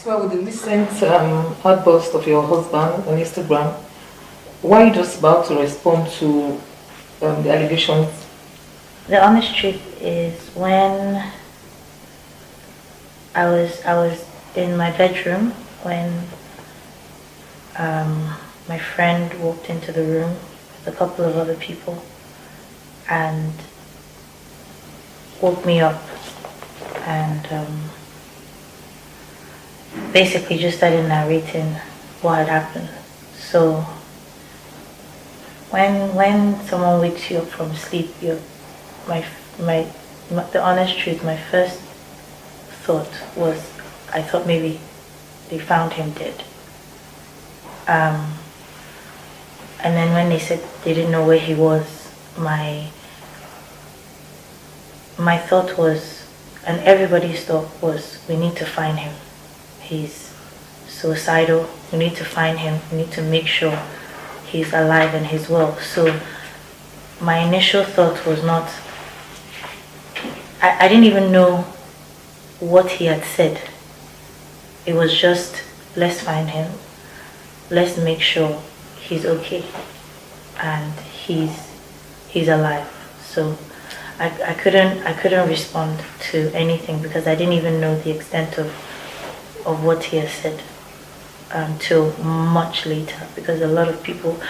So with the recent outburst of your husband on Instagram, why are you just about to respond to the allegations? The honest truth is, when I was in my bedroom when my friend walked into the room with a couple of other people and woke me up and basically just started narrating what had happened. So when someone wakes you up from sleep, my, the honest truth, my first thought was, I thought maybe they found him dead. And then when they said they didn't know where he was, my thought was, and everybody's thought was, we need to find him. He's suicidal. We need to find him. We need to make sure he's alive and he's well. So my initial thought was not, I didn't even know what he had said. It was just, let's find him. Let's make sure he's okay and he's alive. So I couldn't respond to anything because I didn't even know the extent of what he has said till much later, because a lot of people,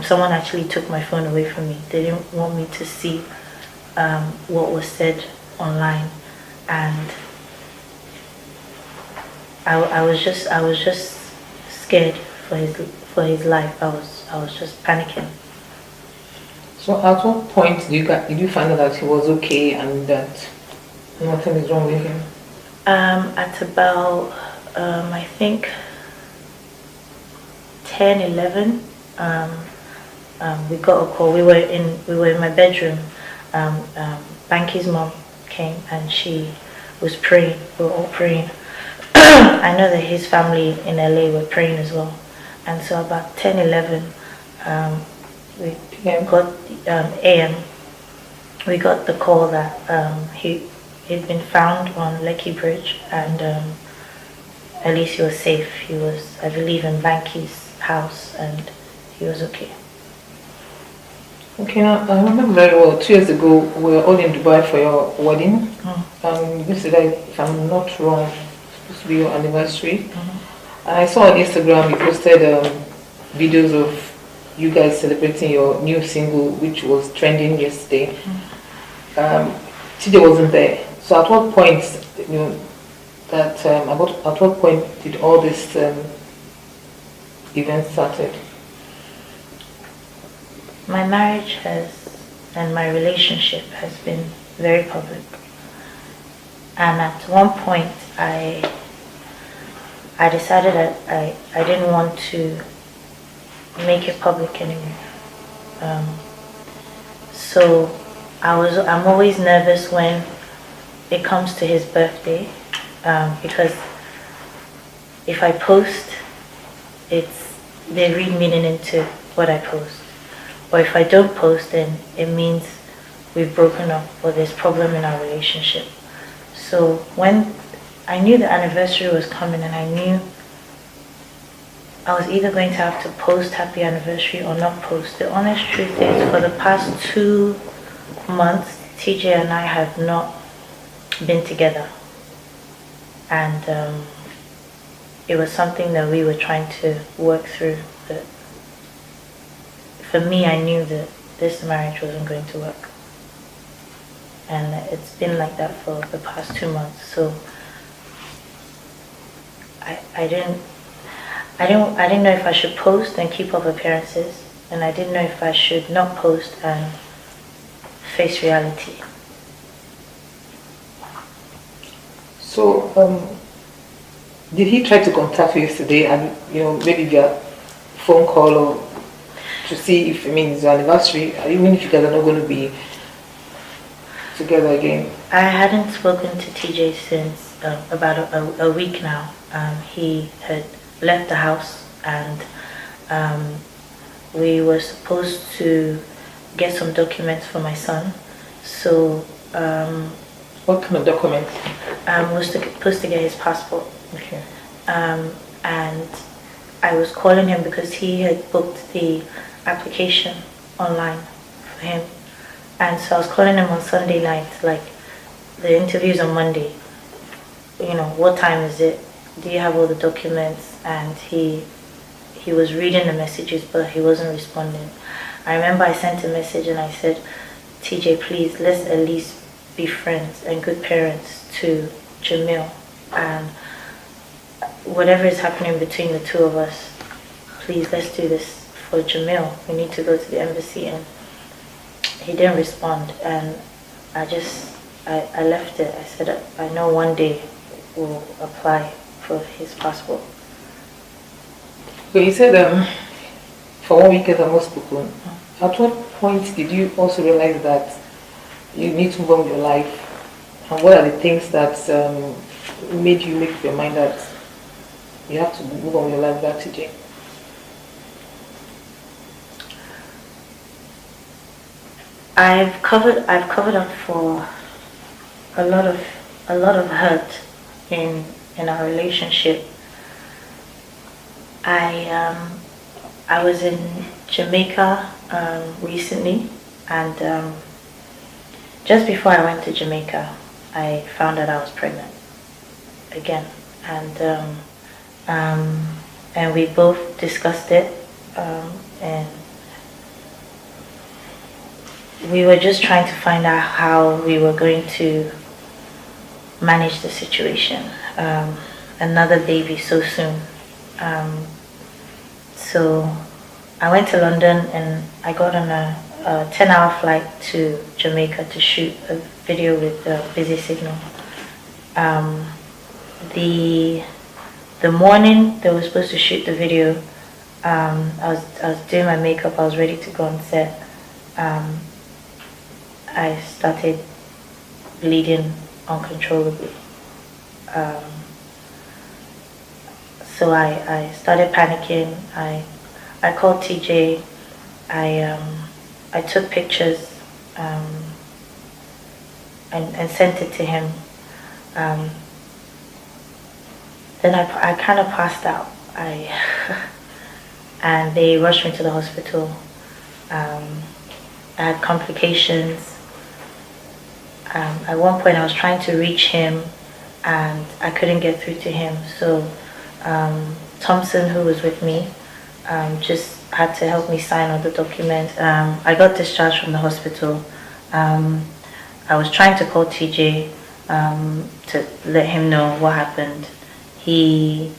someone actually took my phone away from me. They didn't want me to see what was said online, and I was just scared for his life. I was just panicking. So at what point did you find out that he was okay and that nothing is wrong with him? At about I think 10, 11, we got a call. We were in my bedroom. Banky's mom came and she was praying. We were all praying. I know that his family in LA were praying as well. And so about 10, 11, we got AM. We got the call that he'd been found on Lekki Bridge, and at least he was safe. He was, I believe, in Banky's house, and he was okay. Okay, now I remember very well, 2 years ago, we were all in Dubai for your wedding. This is, like, if I'm not wrong, supposed to be your anniversary. And I saw on Instagram you posted videos of you guys celebrating your new single, which was trending yesterday. TJ wasn't there. So at what point, at what point did all this event started? My marriage and my relationship has been very public. And at one point, I decided that I didn't want to make it public anymore. So I'm always nervous when it comes to his birthday, because if I post, they read meaning into what I post. Or if I don't post, then it means we've broken up or there's problem in our relationship. So when I knew the anniversary was coming, and I knew I was either going to have to post happy anniversary or not post. The honest truth is, for the past 2 months, TJ and I have not been together. And it was something that we were trying to work through. But for me, I knew that this marriage wasn't going to work. And it's been like that for the past 2 months. So I didn't know if I should post and keep up appearances, and I didn't know if I should not post and face reality. So did he try to contact you yesterday, and maybe via phone call, or to see if, it's your anniversary, even if you guys are not going to be together again? I hadn't spoken to TJ since about a week now. He had left the house, and we were supposed to get some documents for my son. So what kind of documents? was supposed to get his passport. Okay. and I was calling him because he had booked the application online for him. And so I was calling him on Sunday night, like the interview's on Monday. You know, what time is it? Do you have all the documents? And he was reading the messages, but he wasn't responding. I remember I sent a message and I said, TJ, please, let's at least be friends and good parents to Jamil. And whatever is happening between the two of us, please, let's do this for Jamil. We need to go to the embassy. And he didn't respond. And I left it. I said, I know one day we'll apply for his passport. So you said for 1 week as a most spoken. At what point did you also realize that you need to move on with your life? And what are the things that made you make up your mind that you have to move on with your life back to Jane? I've covered up for a lot of hurt in our relationship. I was in Jamaica recently, and just before I went to Jamaica, I found out I was pregnant again, and we both discussed it, and we were just trying to find out how we were going to manage the situation. Another baby so soon. So I went to London and I got on a 10-hour flight to Jamaica to shoot a video with Busy Signal. The morning they were supposed to shoot the video, I was doing my makeup, I was ready to go on set. I started bleeding uncontrollably. So I started panicking. I called TJ. I took pictures and sent it to him. Then I kind of passed out. And they rushed me to the hospital. I had complications. At one point I was trying to reach him and I couldn't get through to him. So Thompson, who was with me, just had to help me sign all the documents. I got discharged from the hospital. I was trying to call TJ to let him know what happened. He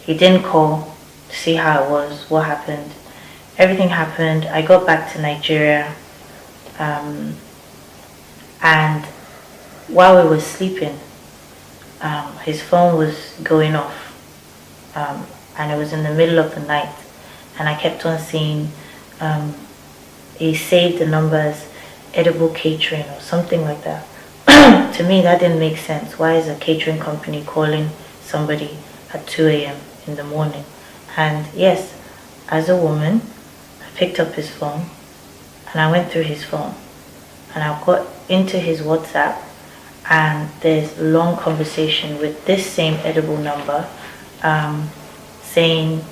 didn't call to see how it was, what happened. Everything happened. I got back to Nigeria, and while we were sleeping, his phone was going off, and it was in the middle of the night, and I kept on seeing he saved the numbers Edible Catering or something like that. To me, that didn't make sense. Why is a catering company calling somebody at 2 a.m. in the morning? And yes, as a woman, I picked up his phone and I went through his phone and I got into his WhatsApp, and there's a long conversation with this same Edible number saying,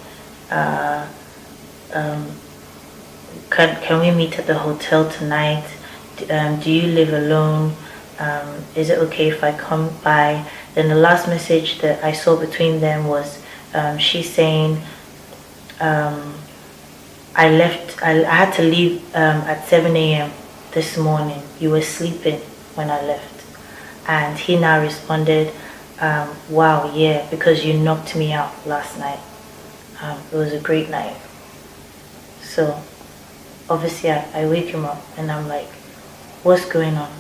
can we meet at the hotel tonight? Do you live alone? Is it okay if I come by? Then the last message that I saw between them was she saying, I had to leave at 7 a.m. this morning. You were sleeping when I left. And he now responded, wow, yeah, because you knocked me out last night. It was a great night. So obviously I wake him up and I'm like, what's going on?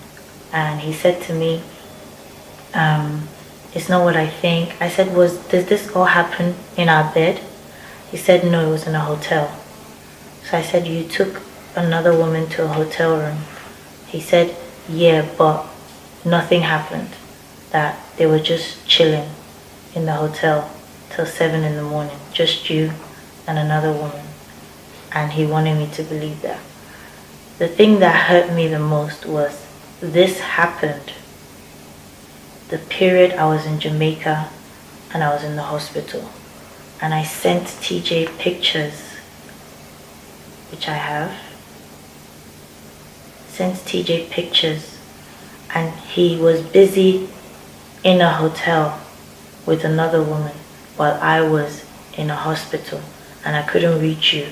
And he said to me, it's not what I think. I said, did this all happen in our bed? He said, no, it was in a hotel. So I said, you took another woman to a hotel room? He said, yeah, but nothing happened. That they were just chilling in the hotel till 7 in the morning, just you and another woman. And he wanted me to believe that. The thing that hurt me the most was this happened the period I was in Jamaica and I was in the hospital. And I sent TJ pictures, which I have. Sent TJ pictures, and he was busy in a hotel with another woman while I was in a hospital, and I couldn't reach you,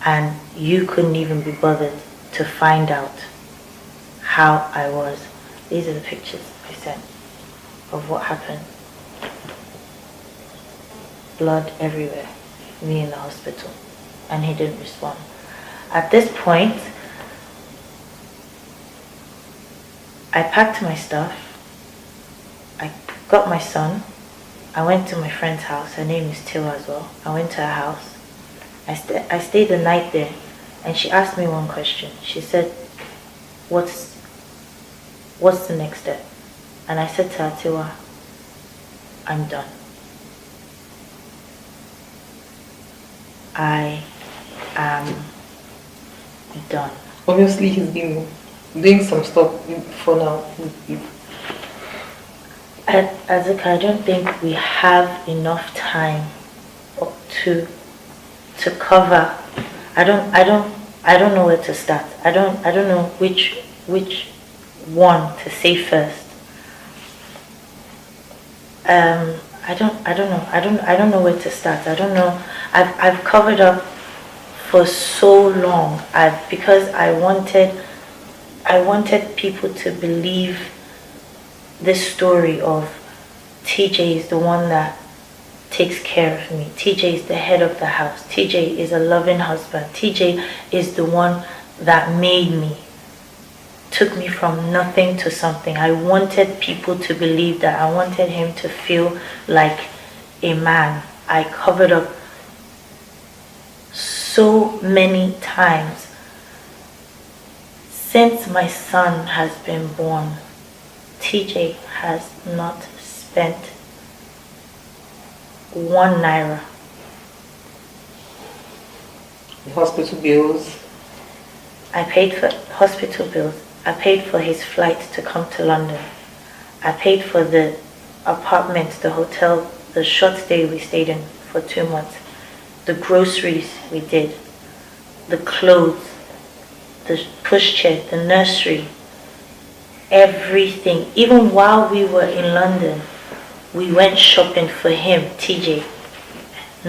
and you couldn't even be bothered to find out how I was. These are the pictures I sent of what happened. Blood everywhere, me in the hospital, and he didn't respond. At this point, I packed my stuff, I got my son, I went to my friend's house. Her name is Tiwa as well. I went to her house. I stayed the night there, and she asked me one question. She said, what's the next step? And I said to her, Tiwa, I'm done. I am done. Obviously, he's been doing some stuff for now. Azika, I don't think we have enough time to cover. I don't know where to start. I don't know which one to say first. I don't know where to start. I don't know. I've covered up for so long. Because I wanted people to believe this story of TJ is the one that takes care of me. TJ is the head of the house. TJ is a loving husband. TJ is the one that made me, took me from nothing to something. I wanted people to believe that. I wanted him to feel like a man. I covered up so many times. Since my son has been born, TJ has not spent 1 naira. Hospital bills. I paid for hospital bills. I paid for his flight to come to London. I paid for the apartment, the hotel, the short stay we stayed in for 2 months. The groceries we did. The clothes. The pushchair, the nursery. Everything. Even while we were in London, we went shopping for him, TJ.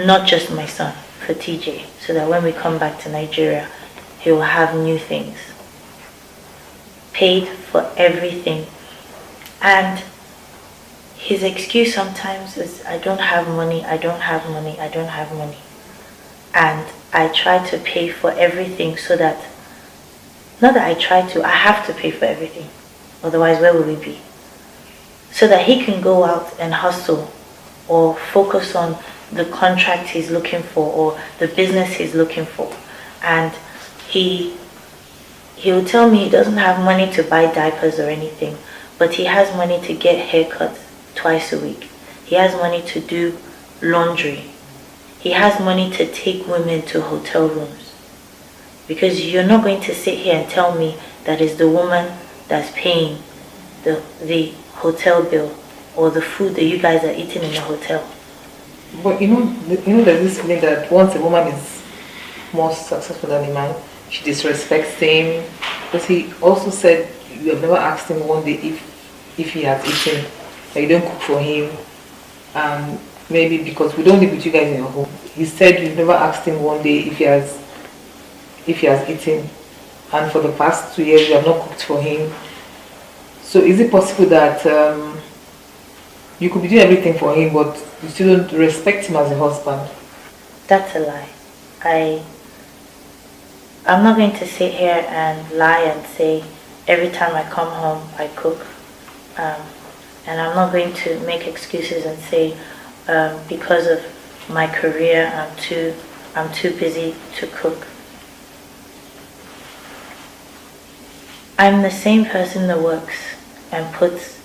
Not just my son, for TJ. So that when we come back to Nigeria, he will have new things. Paid for everything. And his excuse sometimes is, I don't have money, I don't have money, I don't have money. And I try to pay for everything so that, not that I try to, I have to pay for everything. Otherwise, where will we be? So that he can go out and hustle or focus on the contract he's looking for or the business he's looking for. And he will tell me he doesn't have money to buy diapers or anything, but he has money to get haircuts twice a week. He has money to do laundry. He has money to take women to hotel rooms. Because you're not going to sit here and tell me that it's the woman that's paying the hotel bill or the food that you guys are eating in the hotel. But there's this feeling that once a woman is more successful than a man, she disrespects him. Because he also said you have never asked him one day if he has eaten, that you don't cook for him. Maybe because we don't live with you guys in your home. He said you've never asked him one day if he has eaten, and for the past 2 years you have not cooked for him. So is it possible that you could be doing everything for him, but you still don't respect him as a husband? That's a lie. I'm not going to sit here and lie and say every time I come home I cook. And I'm not going to make excuses and say because of my career I'm too busy to cook. I'm the same person that works and puts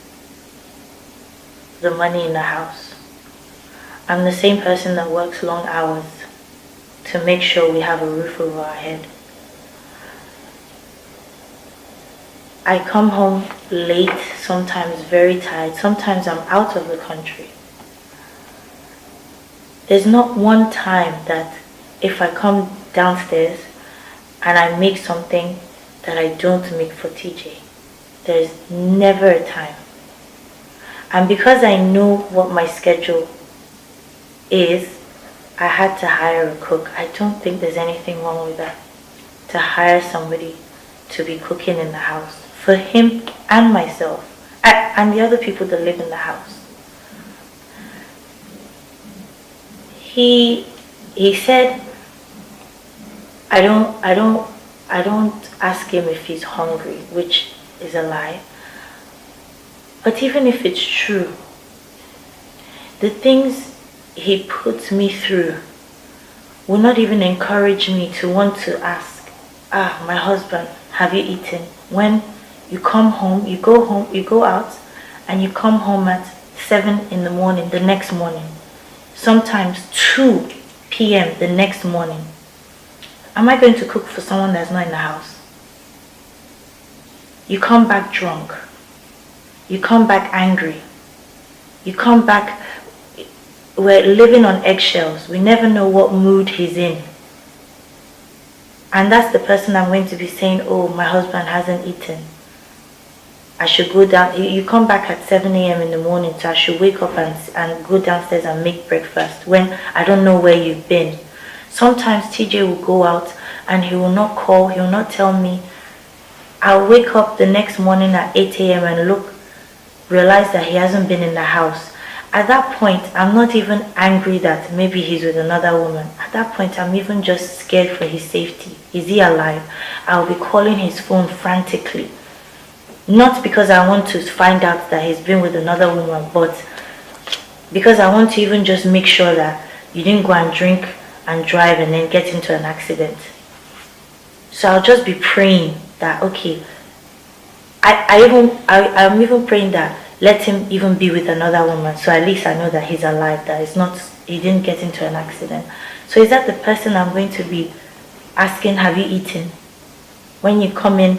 the money in the house. I'm the same person that works long hours to make sure we have a roof over our head. I come home late, sometimes very tired, sometimes I'm out of the country. There's not one time that if I come downstairs and I make something that I don't make for TJ. There's never a time. And because I know what my schedule is, I had to hire a cook. I don't think there's anything wrong with that. To hire somebody to be cooking in the house for him and myself and the other people that live in the house. He said, I don't ask him if he's hungry, which is a lie. But even if it's true, the things he puts me through will not even encourage me to want to ask, my husband, have you eaten? When you come home, you go out and you come home at 7 in the morning, the next morning. Sometimes 2 p.m. the next morning. Am I going to cook for someone that's not in the house? You come back drunk. You come back angry. You come back, we're living on eggshells. We never know what mood he's in. And that's the person I'm going to be saying, oh, my husband hasn't eaten. I should go down. You come back at 7 a.m. in the morning, so I should wake up and go downstairs and make breakfast when I don't know where you've been. Sometimes TJ will go out and he will not call, he will not tell me. I'll wake up the next morning at 8 a.m. and realize that he hasn't been in the house. At that point, I'm not even angry that maybe he's with another woman. At that point, I'm even just scared for his safety. Is he alive? I'll be calling his phone frantically. Not because I want to find out that he's been with another woman, but because I want to even just make sure that you didn't go and drink and drive and then get into an accident. So I'll just be praying that, okay, I'm even praying that let him even be with another woman, so at least I know that he's alive, that he didn't get into an accident. So is that the person I'm going to be asking, have you eaten? When you come in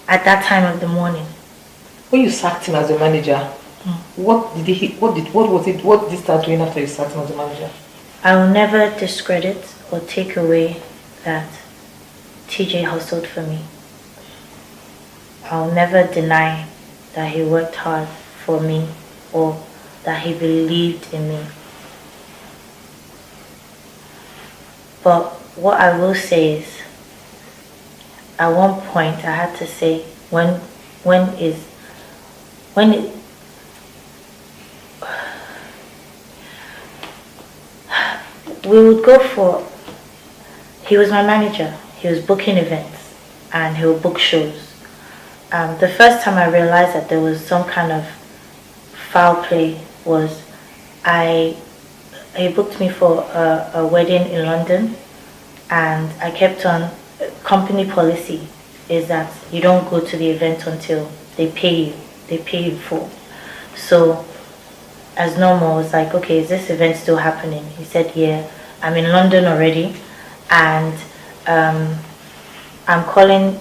at that time of the morning. When you sacked him as a manager, what did he start doing after you sacked him as a manager? I will never discredit or take away that TJ hustled for me. I'll never deny that he worked hard for me or that he believed in me. But what I will say is, at one point I had to say, when we would go for, he was my manager, he was booking events and he would book shows. The first time I realized that there was some kind of foul play was he booked me for a wedding in London, and I kept on, company policy is that you don't go to the event until they pay you full. So as normal, I was like, okay, is this event still happening? He said, yeah, I'm in London already, and I'm calling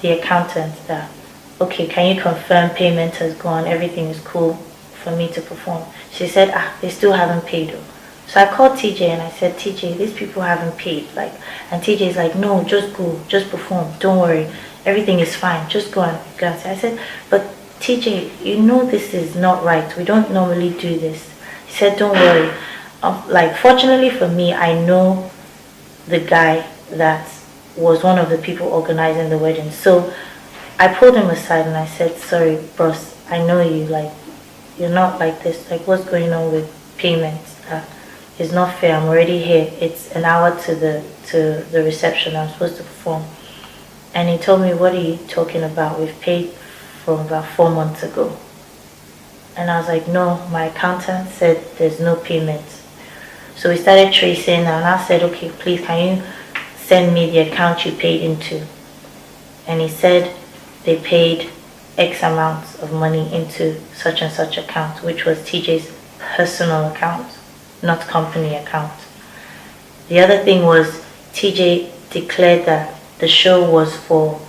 the accountant that, okay, can you confirm payment has gone, everything is cool for me to perform? She said, they still haven't paid you. So I called TJ and I said, TJ, these people haven't paid. And TJ is like, no, just go, just perform, don't worry, everything is fine, just go and go. I said, but TJ, you know this is not right, we don't normally do this. He said, don't worry. Fortunately for me, I know the guy that was one of the people organizing the wedding. So I pulled him aside and I said, sorry, boss, I know you, you're not like this, what's going on with payments? It's not fair, I'm already here, it's an hour to the reception, I'm supposed to perform. And he told me, what are you talking about? We've paid from about 4 months ago. And I was like, no, my accountant said there's no payment. So we started tracing, and I said, okay, please, can you send me the account you paid into? And he said they paid X amount of money into such and such account, which was TJ's personal account, not company account. The other thing was TJ declared that the show was for,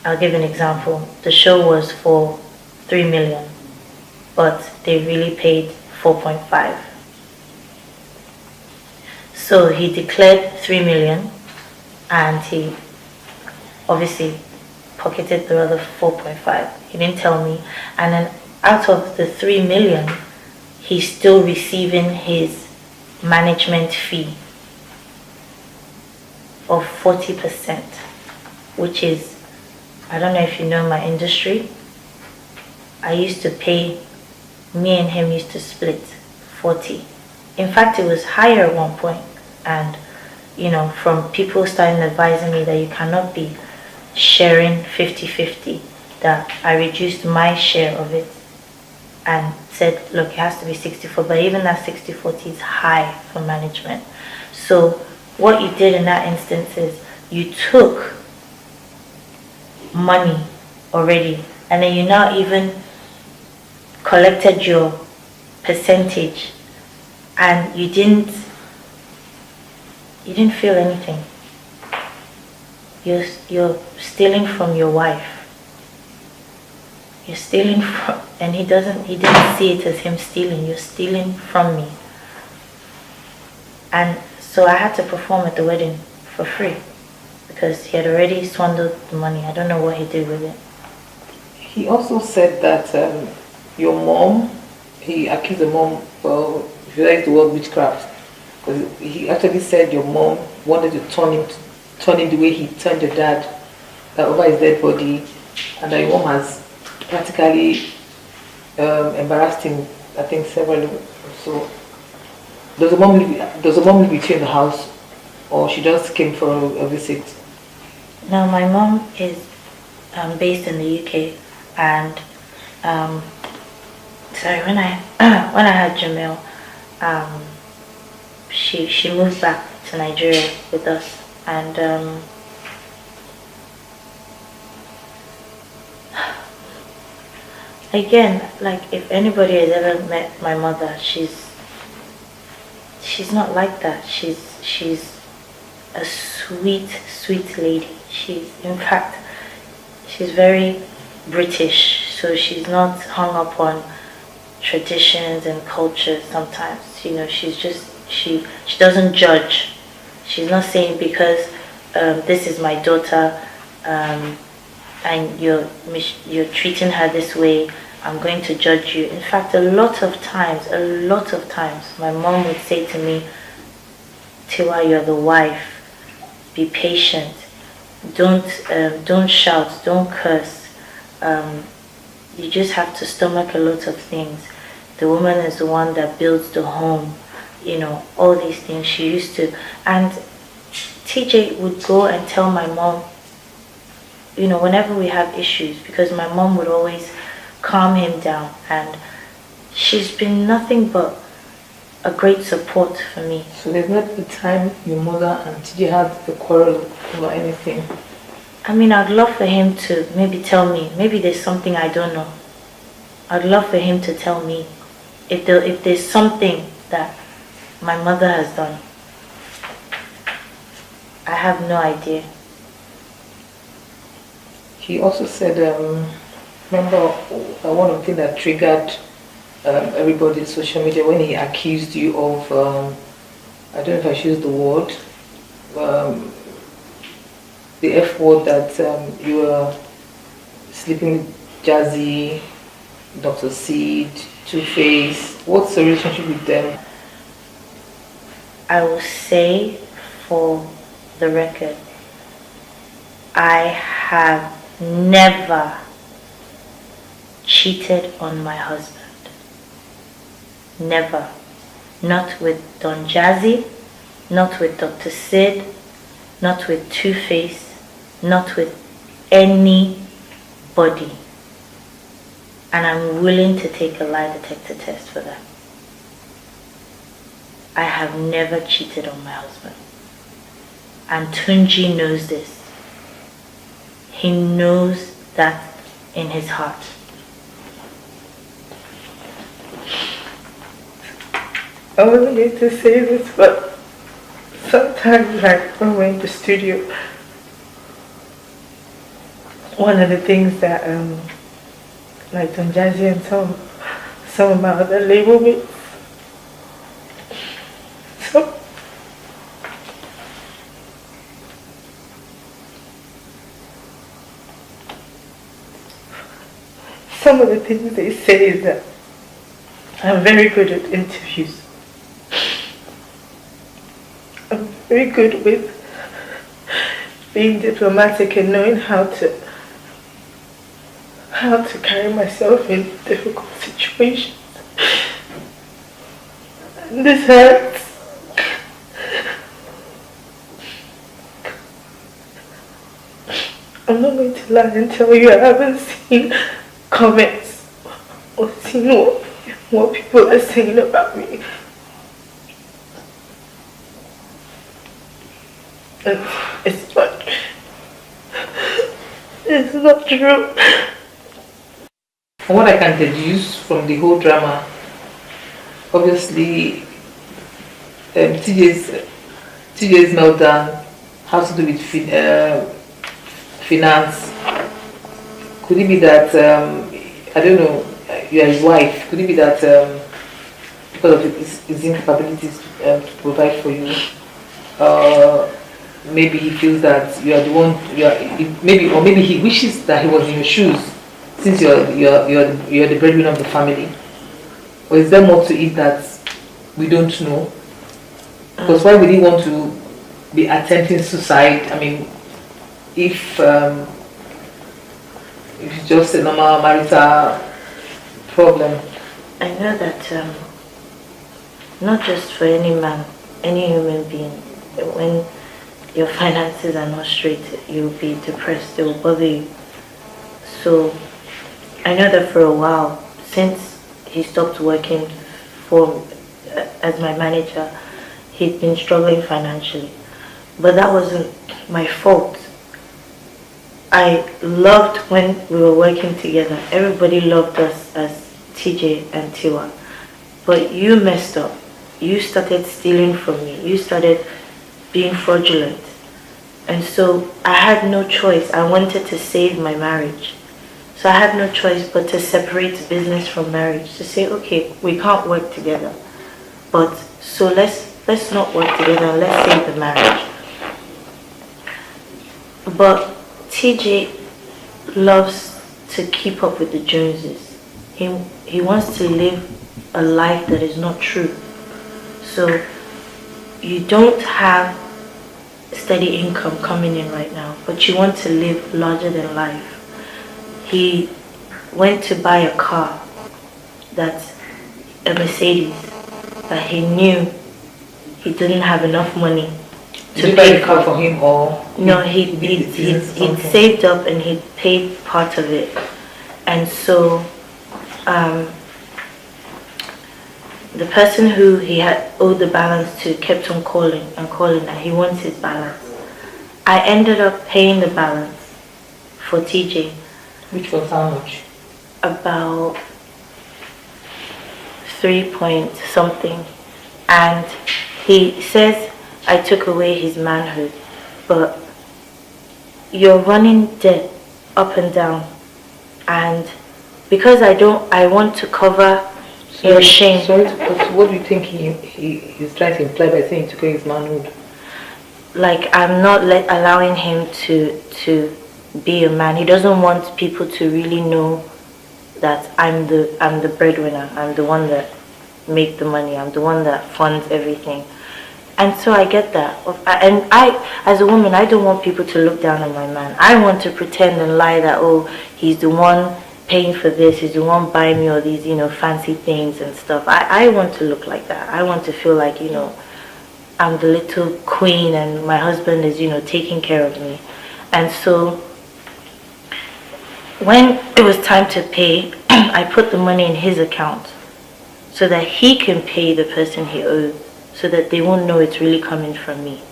I'll give an example, the show was for 3 million, but they really paid 4.5. So he declared 3 million, and he obviously pocketed the other 4.5. He didn't tell me. And then out of the 3 million, he's still receiving his management fee of 40%, which is, I don't know if you know my industry. I used to pay, me and him used to split 40. In fact, it was higher at one point. And, you know, from people starting advising me that you cannot be sharing 50-50, that I reduced my share of it and said, look, it has to be 60-40, but even that 60-40 is high for management. So what you did in that instance is you took money already, and then you now even collected your percentage, and you didn't feel anything. You're stealing from your wife. You're stealing from, and he didn't see it as him stealing. You're stealing from me. And so I had to perform at the wedding for free because he had already swindled the money. I don't know what he did with it. He also said that your mom, he accused the mom, well, if you like the word witchcraft, because he actually said your mom wanted to turn him the way he turned your dad over his dead body, and that your mom has practically embarrassed him, I think, several. So does the mom live with you in the house, or she just came for a visit? No, my mom is based in the UK, and sorry, when I had Jamil, she moved back to Nigeria with us, and again, like, if anybody has ever met my mother, she's not like that. She's a sweet lady. In fact, she's very British, so she's not hung up on traditions and cultures sometimes. You know, she's just, she doesn't judge. She's not saying because this is my daughter and you're treating her this way, I'm going to judge you. In fact, a lot of times, my mom would say to me, Tiwa, you're the wife. Be patient. Don't shout. Don't curse. You just have to stomach a lot of things. The woman is the one that builds the home. You know, all these things she used to. And TJ would go and tell my mom, you know, whenever we have issues, because my mom would always calm him down, and she's been nothing but a great support for me. So there's not the time your mother and TJ had a quarrel over anything? I mean, I'd love for him to maybe tell me. Maybe there's something I don't know. I'd love for him to tell me if there's something that my mother has done. I have no idea. He also said, remember one of the things that triggered everybody's social media when he accused you of, I don't know if I should use the word, the F word, that you were sleeping with Jazzy, Dr. Seed, Two-Face. What's the relationship with them? I will say, for the record, I have never cheated on my husband. Never. Not with Don Jazzy, not with Dr. Sid, not with Two-Face, not with anybody. And I'm willing to take a lie detector test for that. I have never cheated on my husband. And Tunji knows this. He knows that in his heart. I wasn't going to say this, but sometimes, like, when we're in the studio, one of the things that, like Don Jazzy and some of my other label mates, some of the things they say is that I'm very good at interviews. I'm very good with being diplomatic and knowing how to carry myself in difficult situations. And this hurts. I'm not going to lie and tell you I haven't seen comments or seen what people are saying about me. And it's not true. What I can deduce from the whole drama, obviously, TJ's meltdown has to do with finance. Could it be that I don't know, you are his wife? Could it be that because of his incapabilities to provide for you, maybe he feels that you are the one. Maybe he wishes that he was in your shoes, since you're the breadwinner of the family. Or is there more to it that we don't know? Because why would he want to be attempting suicide? I mean, if it's just a normal marital problem. I know that not just for any man, any human being, when your finances are not straight, you'll be depressed, it will bother you. So I know that for a while, since he stopped working as my manager, he'd been struggling financially. But that wasn't my fault. I loved when we were working together. Everybody loved us as TJ and Tiwa. But you messed up. You started stealing from me. You started being fraudulent. And so I had no choice. I wanted to save my marriage. So I had no choice but to separate business from marriage. To say, okay, we can't work together. But so let's not work together. Let's save the marriage. But TJ loves to keep up with the Joneses. He wants to live a life that is not true. So you don't have steady income coming in right now, but you want to live larger than life. He went to buy a car, that's a Mercedes, that he knew he didn't have enough money to buy the car for him, or no, he'd saved up and he'd paid part of it. And so the person who he had owed the balance to kept on calling and calling that he wants his balance. I ended up paying the balance for TJ. Which was how much? About 3 point something. And he says I took away his manhood, but you're running debt up and down, and because I want to cover your shame. Sorry, but what do you think he's trying to imply by saying he took away his manhood? Like, I'm not allowing him to be a man. He doesn't want people to really know that I'm the breadwinner. I'm the one that make the money. I'm the one that funds everything. And so I get that. And I, as a woman, I don't want people to look down on my man. I want to pretend and lie that, oh, he's the one paying for this, he's the one buying me all these, fancy things and stuff. I want to look like that. I want to feel like, I'm the little queen and my husband is, taking care of me. And so when it was time to pay, I put the money in his account so that he can pay the person he owed, so that they won't know it's really coming from me.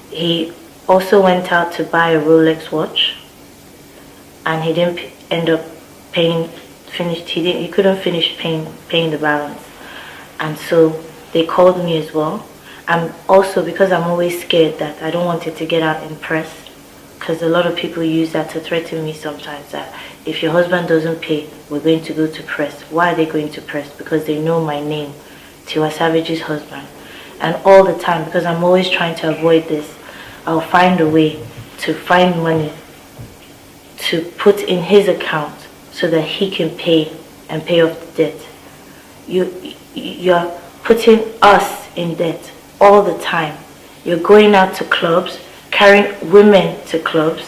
He also went out to buy a Rolex watch, and he didn't end up he couldn't finish paying the balance. And so they called me as well. And also, because I'm always scared that I don't want it to get out in press, because a lot of people use that to threaten me sometimes, that if your husband doesn't pay, we're going to go to press. Why are they going to press? Because they know my name, Tiwa Savage's husband. And all the time, because I'm always trying to avoid this, I'll find a way to find money to put in his account so that he can pay and pay off the debt. You're putting us in debt all the time. You're going out to clubs, carrying women to clubs,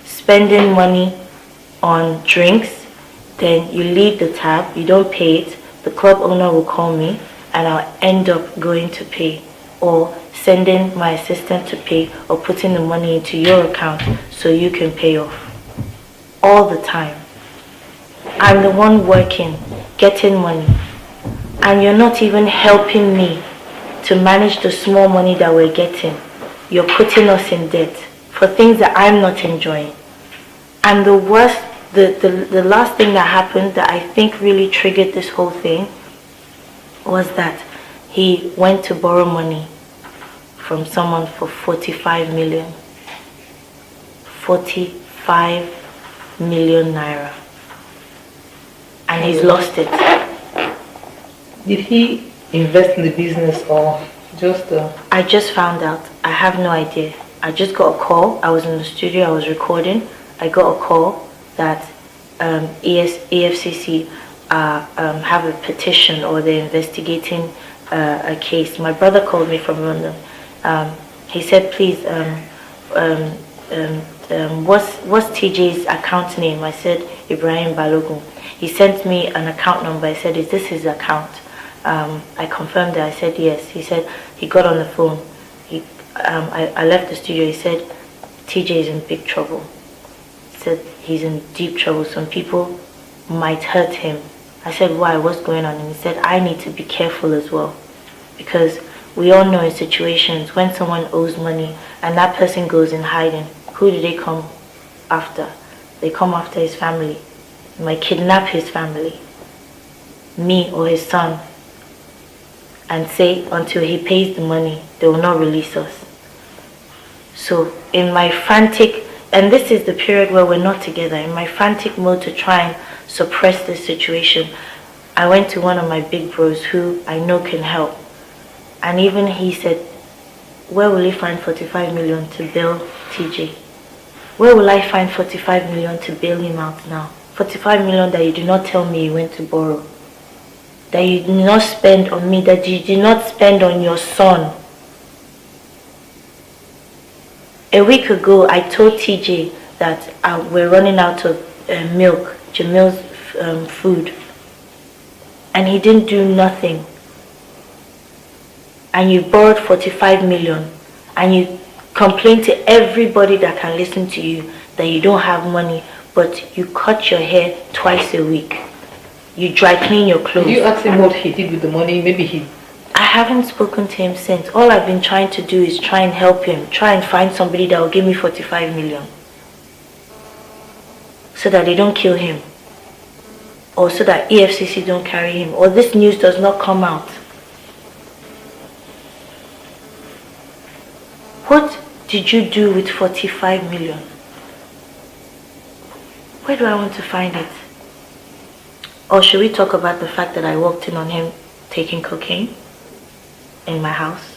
spending money on drinks, then you leave the tab, you don't pay it, the club owner will call me and I'll end up going to pay, or sending my assistant to pay, or putting the money into your account so you can pay off. All the time. I'm the one working, getting money, and you're not even helping me to manage the small money that we're getting. You're putting us in debt for things that I'm not enjoying. And the worst, the last thing that happened that I think really triggered this whole thing was that he went to borrow money from someone for 45 million. 45 million naira. And he's lost it. Did he invest in the business or just... I just found out. I have no idea. I just got a call. I was in the studio, I was recording. I got a call that EFCC have a petition, or they're investigating a case. My brother called me from London. He said, please, what's TJ's account name? I said, Ibrahim Balogun. He sent me an account number. I said, is this his account? I confirmed it. I said, yes. He said, he got on the phone. I left the studio. He said, TJ is in big trouble. He said, he's in deep trouble. Some people might hurt him. I said, why? What's going on? And he said, I need to be careful as well. Because we all know in situations when someone owes money and that person goes in hiding, who do they come after? They come after his family. They might kidnap his family, me or his son, and say until he pays the money, they will not release us. So in my frantic, and this is the period where we're not together, in my frantic mode to try and suppress this situation, I went to one of my big bros who I know can help. And even he said, where will he find 45 million to bail TJ? Where will I find 45 million to bail him out now? 45 million that you do not tell me you went to borrow. That you did not spend on me, that you did not spend on your son. A week ago, I told TJ that we're running out of milk, Jamil's food. And he didn't do nothing. And you borrowed 45 million. And you complain to everybody that can listen to you that you don't have money, but you cut your hair twice a week. You dry clean your clothes. Did you ask him what he did with the money? Maybe he... I haven't spoken to him since. All I've been trying to do is try and help him. Try and find somebody that will give me 45 million. So that they don't kill him. Or so that EFCC don't carry him. Or this news does not come out. What did you do with 45 million? Where do I want to find it? Or should we talk about the fact that I walked in on him taking cocaine in my house?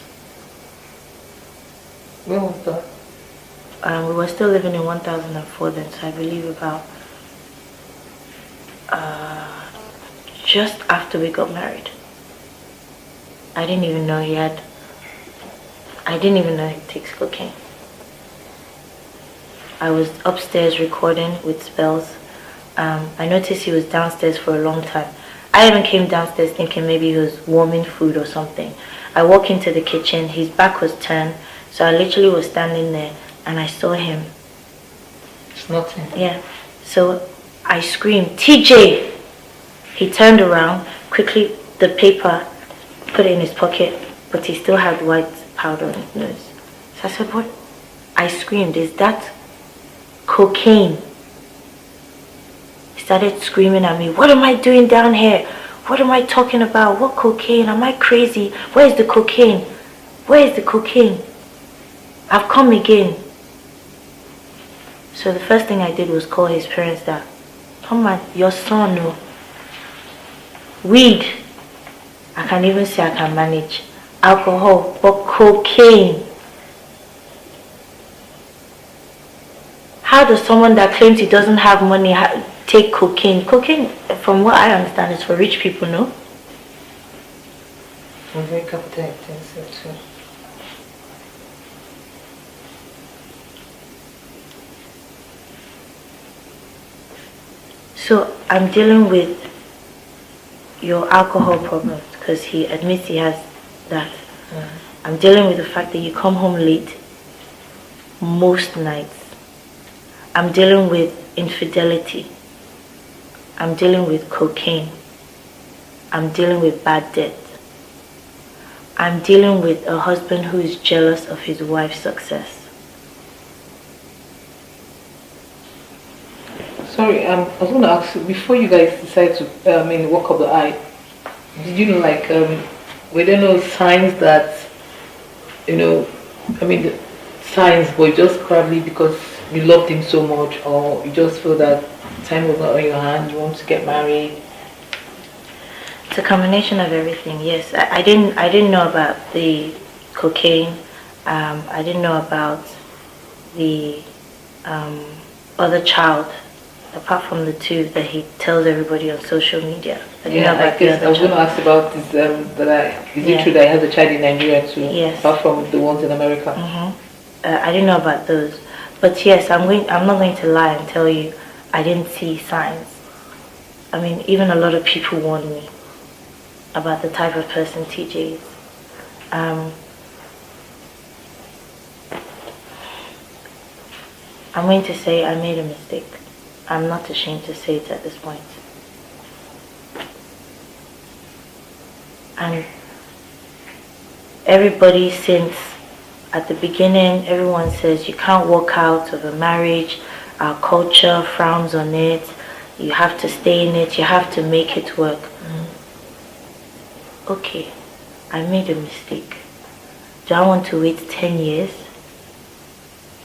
When was that? We were still living in 1004 then, so I believe about just after we got married. I didn't even know he takes cocaine. I was upstairs recording with spells. I noticed he was downstairs for a long time. I even came downstairs thinking maybe he was warming food or something. I walk into the kitchen, his back was turned, so I literally was standing there and I saw him. It's nothing. Yeah. So I screamed, TJ! He turned around, quickly the paper, put it in his pocket, but he still had white powder on his nose. So I said, what? I screamed, is that cocaine? He started screaming at me, what am I doing down here? What am I talking about? What cocaine? Am I crazy? Where is the cocaine? Where is the cocaine? I've come again. So the first thing I did was call his parents that, come on, your son, no. Weed, I can even say I can manage. Alcohol, but cocaine. How does someone that claims he doesn't have money take cocaine. Cocaine, from what I understand, is for rich people, no? I'm very capital intensive too. So I'm dealing with your alcohol problems because he admits he has that. I'm dealing with the fact that you come home late most nights. I'm dealing with infidelity. I'm dealing with cocaine. I'm dealing with bad debt. I'm dealing with a husband who is jealous of his wife's success. Sorry, I was going to ask you, before you guys decide to, walk up the eye, did you know, like, were there no signs that, the signs were just probably because you loved him so much, or you just feel that time was not on your hand, you want to get married? It's a combination of everything. Yes, I didn't know about the cocaine. I didn't know about the other child, apart from the two that he tells everybody on social media. I didn't know about the other I was going to child. ask about this. Is it true that he has a child in Nigeria too? Yes. Apart from the ones in America. I didn't know about those, but yes, I'm not going to lie and tell you I didn't see signs. I mean, even a lot of people warned me about the type of person TJ is. I'm going to say I made a mistake. I'm not ashamed to say it at this point. And everybody since at the beginning, everyone says you can't walk out of a marriage. Our culture frowns on it. You have to stay in it. You have to make it work. Okay, I made a mistake. Do I want to wait 10 years?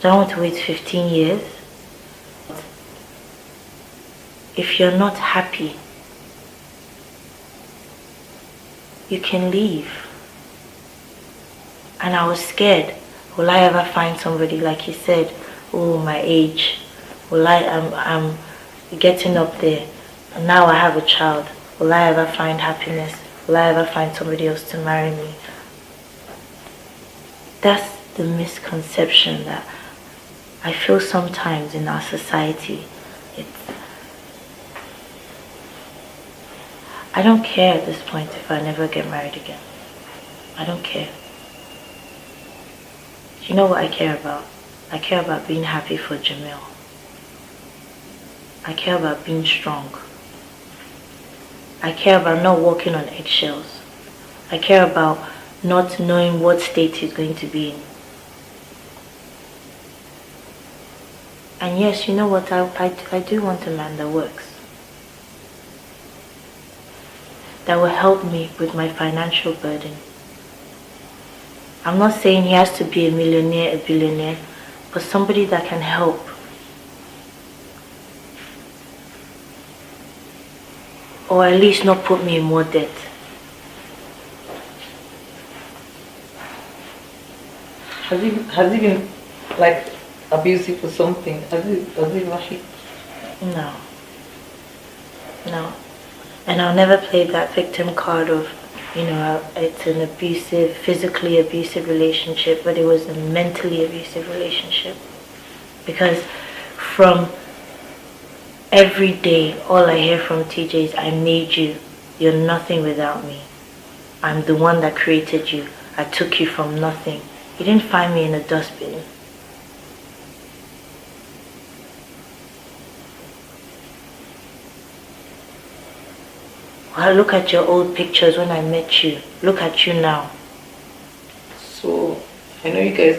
Do I want to wait 15 years? If you're not happy, you can leave. And I was scared. Will I ever find somebody, like you said, oh, my age? I'm getting up there. And now I have a child. Will I ever find happiness? Will I ever find somebody else to marry me? That's the misconception that I feel sometimes in our society. I don't care at this point if I never get married again. I don't care. You know what I care about? I care about being happy for Jamil. I care about being strong. I care about not walking on eggshells. I care about not knowing what state he's going to be in. And yes, you know what? I do want a man that works. That will help me with my financial burden. I'm not saying he has to be a millionaire, a billionaire, but somebody that can help. Or at least not put me in more debt. Has he been like abusive or something? Has he rushed? No. No. And I'll never play that victim card of, it's an abusive, physically abusive relationship, but it was a mentally abusive relationship. Because from every day, all I hear from TJ is, I made you. You're nothing without me. I'm the one that created you. I took you from nothing. You didn't find me in a dustbin. Well, look at your old pictures when I met you. Look at you now. So, I know you guys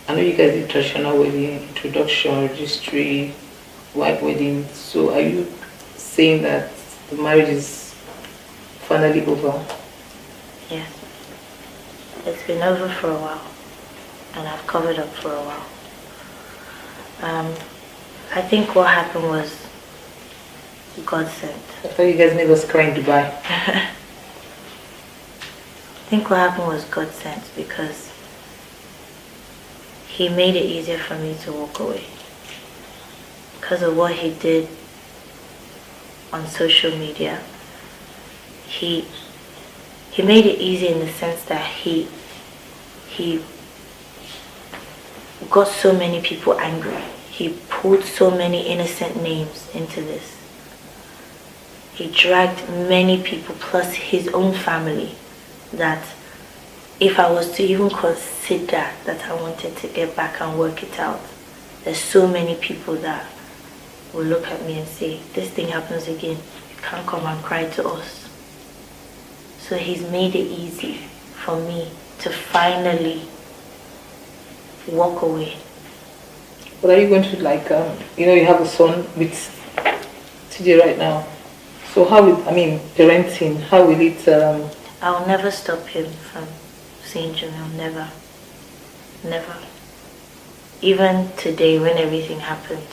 did traditional wedding, introduction, registry, white wedding. So, are you saying that the marriage is finally over? Yes. It's been over for a while. And I've covered up for a while. I think what happened was God sent. I thought you guys made us cry in Dubai. I think what happened was God sent because He made it easier for me to walk away. because of what he did on social media, he made it easy in the sense that he got so many people angry. He pulled so many innocent names into this. He dragged many people plus his own family, that if I was to even consider that I wanted to get back and work it out, there's so many people that will look at me and say, this thing happens again, you can't come and cry to us. So he's made it easy for me to finally walk away. But are you going to, like, you have a son with TJ right now, so how will, parenting, how will it... I'll never stop him from seeing Jamil, never. Never. Even today when everything happened,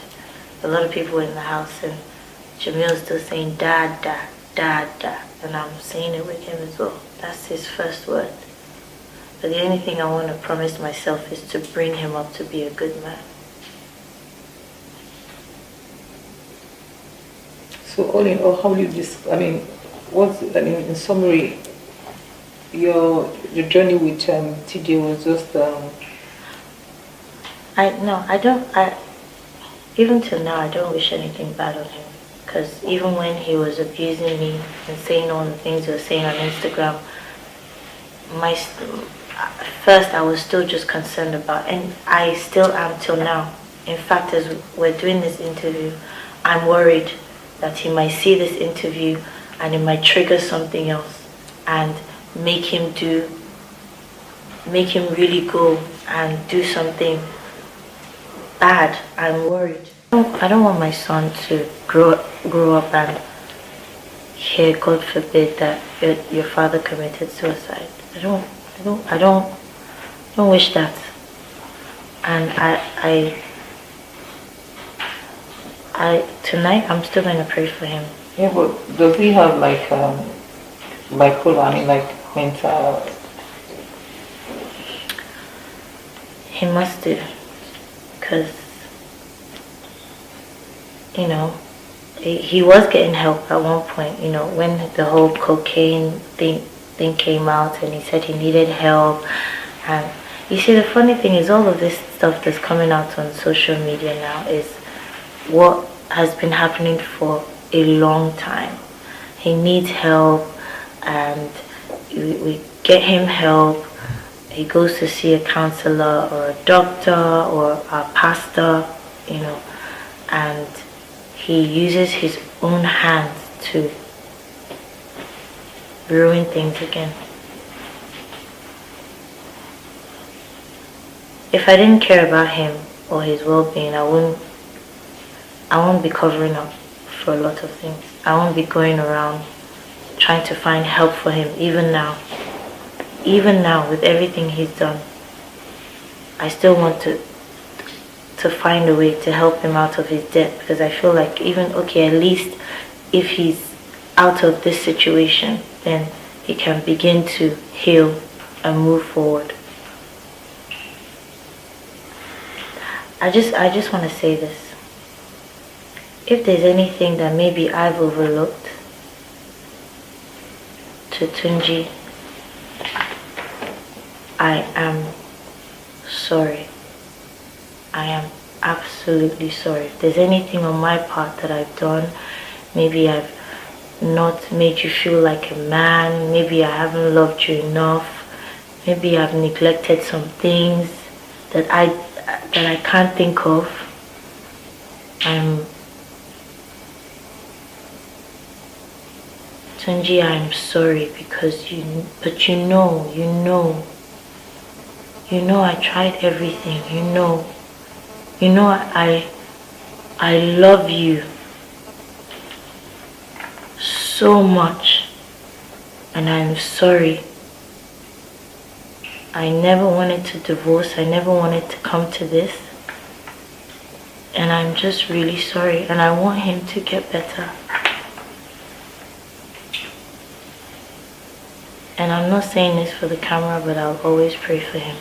a lot of people were in the house and Jamil's still saying, Dad, Dad, Dad, Dad. And I'm saying it with him as well. That's his first word. But the only thing I want to promise myself is to bring him up to be a good man. So all in all, how will you in summary, your journey with TJ was just... even till now, I don't wish anything bad on him. Because even when he was abusing me and saying all the things he was saying on Instagram, first I was still just concerned about, and I still am till now. In fact, as we're doing this interview, I'm worried that he might see this interview and it might trigger something else and make him really go and do something bad. I'm worried. I don't want my son to grow up and hear, God forbid, that your father committed suicide. I don't wish that. And tonight I'm still going to pray for him. Yeah, but does he have like bipolar, mental? He must do, because he was getting help at one point. When the whole cocaine thing came out, and he said he needed help. And you see, the funny thing is, all of this stuff that's coming out on social media now is what has been happening for a long time. He needs help, and we get him help. He goes to see a counselor or a doctor or a pastor, and he uses his own hands to ruin things again. If I didn't care about him or his well-being, I won't be covering up for a lot of things. I won't be going around trying to find help for him. Even now with everything he's done, I still want to find a way to help him out of his debt, because I feel like at least if he's out of this situation, then he can begin to heal and move forward. I just want to say this. If there's anything that maybe I've overlooked, to Tunji, I am sorry. I am absolutely sorry. If there's anything on my part that I've done, maybe I've not made you feel like a man, maybe I haven't loved you enough, maybe I've neglected some things that I can't think of, Tunji, I'm sorry, because you know I tried everything. I love you so much, and I'm sorry. I never wanted to divorce. I never wanted to come to this, and I'm just really sorry, and I want him to get better. And I'm not saying this for the camera, but I'll always pray for him.